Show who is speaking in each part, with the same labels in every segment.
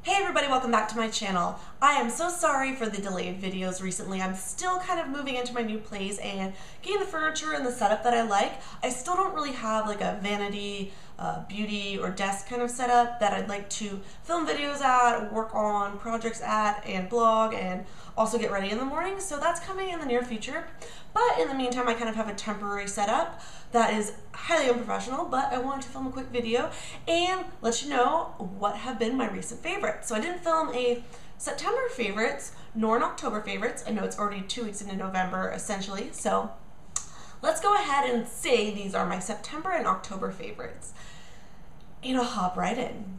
Speaker 1: Hey everybody, welcome back to my channel. I am so sorry for the delayed videos recently. I'm still kind of moving into my new place and getting the furniture and the setup that I like. I still don't really have like a vanity, beauty, or desk kind of setup that I'd like to film videos at, work on projects at, and blog, and also get ready in the morning. So that's coming in the near future. But in the meantime, I kind of have a temporary setup that is highly unprofessional, but I wanted to film a quick video and let you know what have been my recent favorites. So I didn't film a September favorites nor an October favorites. I know it's already 2 weeks into November essentially, so let's go ahead and say these are my September and October favorites. And I'll hop right in.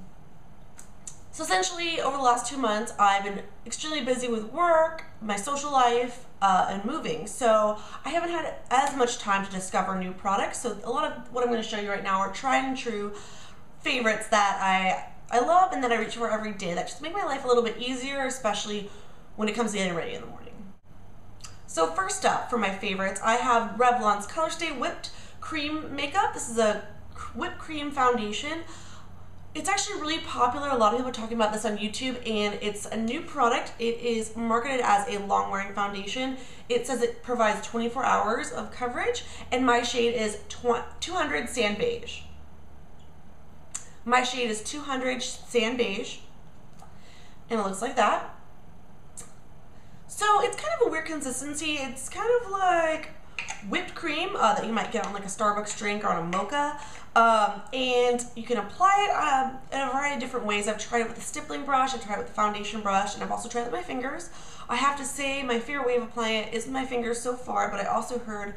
Speaker 1: So essentially, over the last 2 months, I've been extremely busy with work, my social life, and moving. So I haven't had as much time to discover new products. So a lot of what I'm going to show you right now are tried and true favorites that I love and that I reach for every day that just make my life a little bit easier, especially when it comes to getting ready in the morning. So first up, for my favorites, I have Revlon's Colorstay Whipped Cream Makeup. This is a whipped cream foundation. It's actually really popular. A lot of people are talking about this on YouTube, and it's a new product. It is marketed as a long-wearing foundation. It says it provides 24 hours of coverage, and my shade is 200 Sand Beige. My shade is 200 Sand Beige, and it looks like that. So it's kind of a weird consistency. It's kind of like whipped cream that you might get on like a Starbucks drink or on a mocha. And you can apply it in a variety of different ways. I've tried it with a stippling brush, I've tried it with a foundation brush, and I've also tried it with my fingers. I have to say my favorite way of applying it is with my fingers so far, but I also heard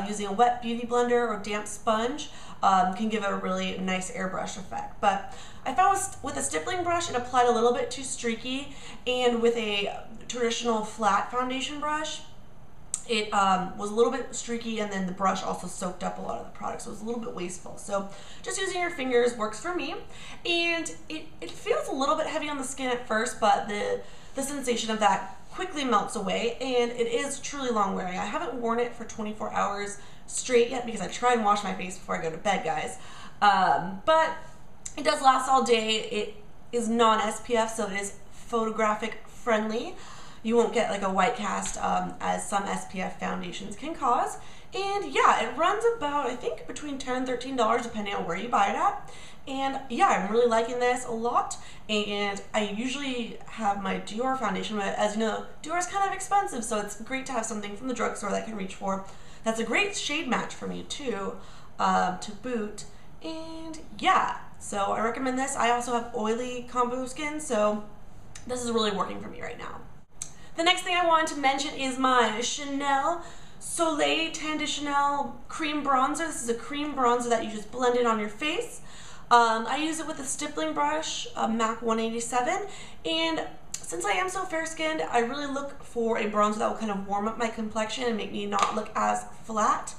Speaker 1: using a wet beauty blender or damp sponge can give it a really nice airbrush effect. But I found with a stippling brush it applied a little bit too streaky, and with a traditional flat foundation brush it was a little bit streaky, and then the brush also soaked up a lot of the product, so it was a little bit wasteful. So just using your fingers works for me, and it feels a little bit heavy on the skin at first, but the sensation of that quickly melts away, and it is truly long wearing. I haven't worn it for 24 hours straight yet because I try and wash my face before I go to bed, guys. But it does last all day. It is non-SPF, so it is photographic friendly. You won't get like a white cast as some SPF foundations can cause. And yeah, it runs about, I think, between $10 and $13 depending on where you buy it at. And yeah, I'm really liking this a lot. And I usually have my Dior foundation, but as you know, Dior is kind of expensive, so it's great to have something from the drugstore that I can reach for. That's a great shade match for me too, to boot. And yeah, so I recommend this. I also have oily combo skin, so this is really working for me right now. The next thing I wanted to mention is my Chanel Soleil Tan de Chanel cream bronzer. This is a cream bronzer that you just blend in on your face. I use it with a stippling brush, a MAC 187, and since I am so fair-skinned, I really look for a bronzer that will kind of warm up my complexion and make me not look as flat.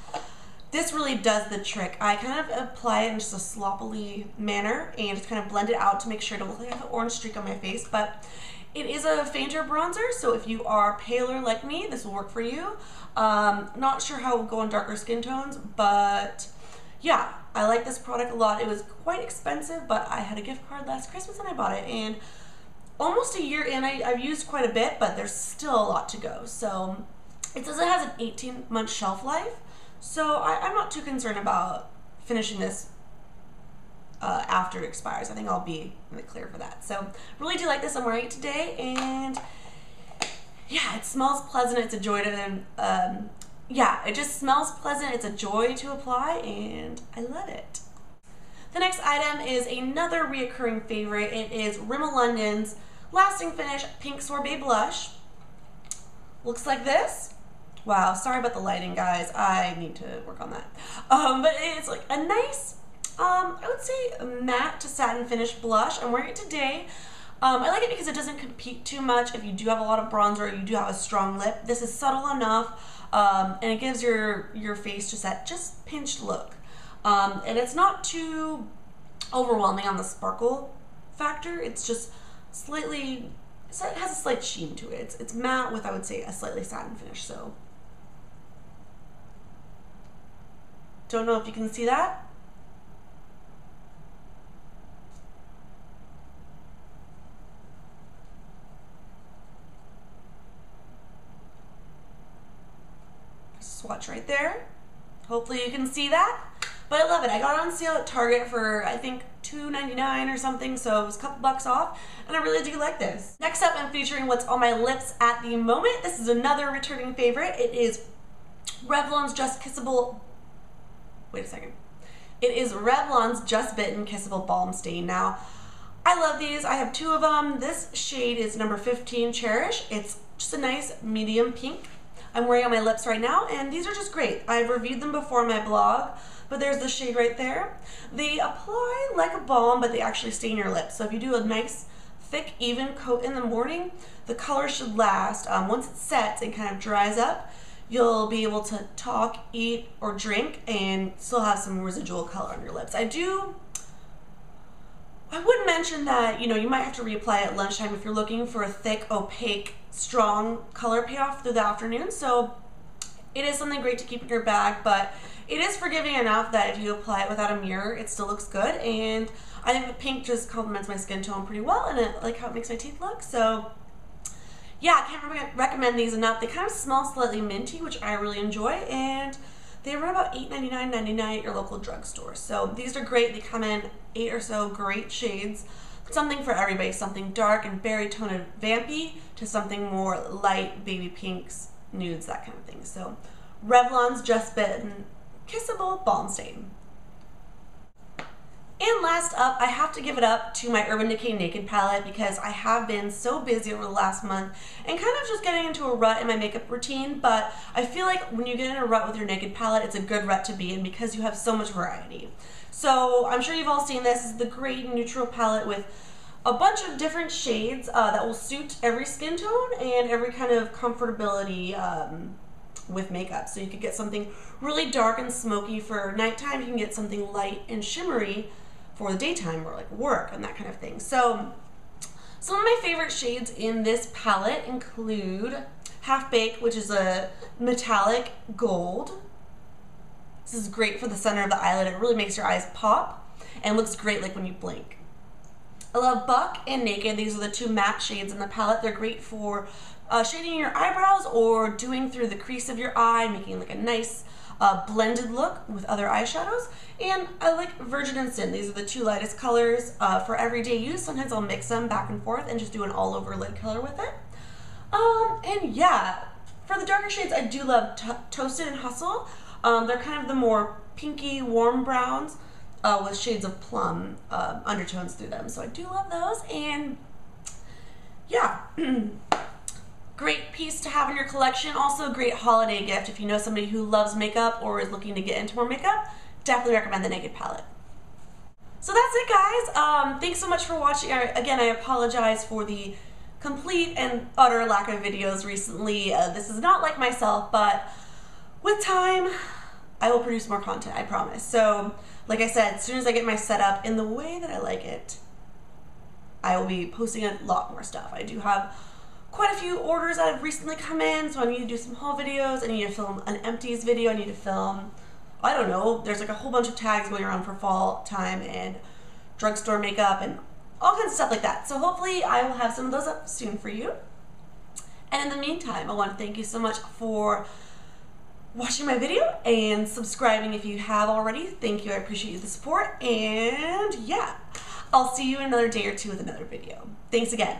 Speaker 1: This really does the trick. I kind of apply it in just a sloppily manner and just kind of blend it out to make sure it doesn't look like I have an orange streak on my face, but it is a fainter bronzer, so if you are paler like me, this will work for you. Not sure how it will go on darker skin tones, but yeah, I like this product a lot. It was quite expensive, but I had a gift card last Christmas and I bought it, and almost a year in, I've used quite a bit, but there's still a lot to go. So it says it has an 18-month shelf life, so I'm not too concerned about finishing this after it expires. I think I'll be in the clear for that. So really do like this. I'm wearing it today, and yeah, it smells pleasant. It's a joy to yeah, it just smells pleasant. It's a joy to apply, and I love it. The next item is another reoccurring favorite. It is Rimmel London's Lasting Finish Pink Sorbet Blush. Looks like this. Wow, sorry about the lighting, guys. I need to work on that. But it's like a nice, I would say a matte to satin finish blush. I'm wearing it today. I like it because it doesn't compete too much if you do have a lot of bronzer or you do have a strong lip. This is subtle enough, and it gives your face just that pinched look. And it's not too overwhelming on the sparkle factor. It's just slightly, it has a slight sheen to it. It's matte with, I would say, a slightly satin finish. So don't know if you can see that. swatch right there. Hopefully you can see that. But I love it. I got it on sale at Target for, I think, $2.99 or something, so it was a couple bucks off, and I really do like this. Next up, I'm featuring what's on my lips at the moment. This is another returning favorite. It is Revlon's Just Kissable, wait a second. It is Revlon's Just Bitten Kissable Balm Stain. Now, I love these. I have two of them. This shade is number 15, Cherish. It's just a nice medium pink. I'm wearing on my lips right now, and these are just great. I've reviewed them before on my blog, but there's the shade right there. They apply like a balm, but they actually stain your lips. So if you do a nice, thick, even coat in the morning, the color should last. Once it sets and kind of dries up, you'll be able to talk, eat, or drink and still have some residual color on your lips. I would mention that, you know, you might have to reapply at lunchtime if you're looking for a thick, opaque, strong color payoff through the afternoon. So it is something great to keep in your bag, but it is forgiving enough that if you apply it without a mirror, it still looks good. And I think the pink just complements my skin tone pretty well, and I like how it makes my teeth look. So yeah, I can't recommend these enough. They kind of smell slightly minty, which I really enjoy, and they run about $8.99, $9.99 at your local drugstore. So these are great. They come in 8 or so great shades. Something for everybody. Something dark and berry toned vampy to something more light, baby pinks, nudes, that kind of thing. So Revlon's Just Bitten Kissable Balm Stain. And last up, I have to give it up to my Urban Decay Naked palette because I have been so busy over the last month and kind of just getting into a rut in my makeup routine, but I feel like when you get in a rut with your Naked palette, it's a good rut to be in because you have so much variety. So I'm sure you've all seen this. This is the great neutral palette with a bunch of different shades that will suit every skin tone and every kind of comfortability with makeup. So you could get something really dark and smoky for nighttime. You can get something light and shimmery for the daytime or like work and that kind of thing. So some of my favorite shades in this palette include Half Baked, which is a metallic gold. This is great for the center of the eyelid. It really makes your eyes pop and looks great like when you blink. I love Buck and Naked. These are the two matte shades in the palette. They're great for shading your eyebrows or doing through the crease of your eye, making like a nice blended look with other eyeshadows. And I like Virgin and Sin. These are the two lightest colors for everyday use. Sometimes I'll mix them back and forth and just do an all over lid color with it. And yeah, for the darker shades, I do love Toasted and Hustle. They're kind of the more pinky, warm browns with shades of plum undertones through them. So I do love those. And yeah, great piece to have in your collection. Also a great holiday gift if you know somebody who loves makeup or is looking to get into more makeup. Definitely recommend the Naked palette. So that's it, guys. Thanks so much for watching. Again, I apologize for the complete and utter lack of videos recently. This is not like myself, but with time, I will produce more content, I promise. So, like I said, as soon as I get my setup in the way that I like it, I will be posting a lot more stuff. I do have quite a few orders that have recently come in, so I need to do some haul videos. I need to film an empties video. I need to film, I don't know, there's like a whole bunch of tags going around for fall time and drugstore makeup and all kinds of stuff like that. So hopefully I will have some of those up soon for you. And in the meantime, I want to thank you so much for watching my video and subscribing if you have already. Thank you, I appreciate the support. And yeah, I'll see you in another day or two with another video. Thanks again.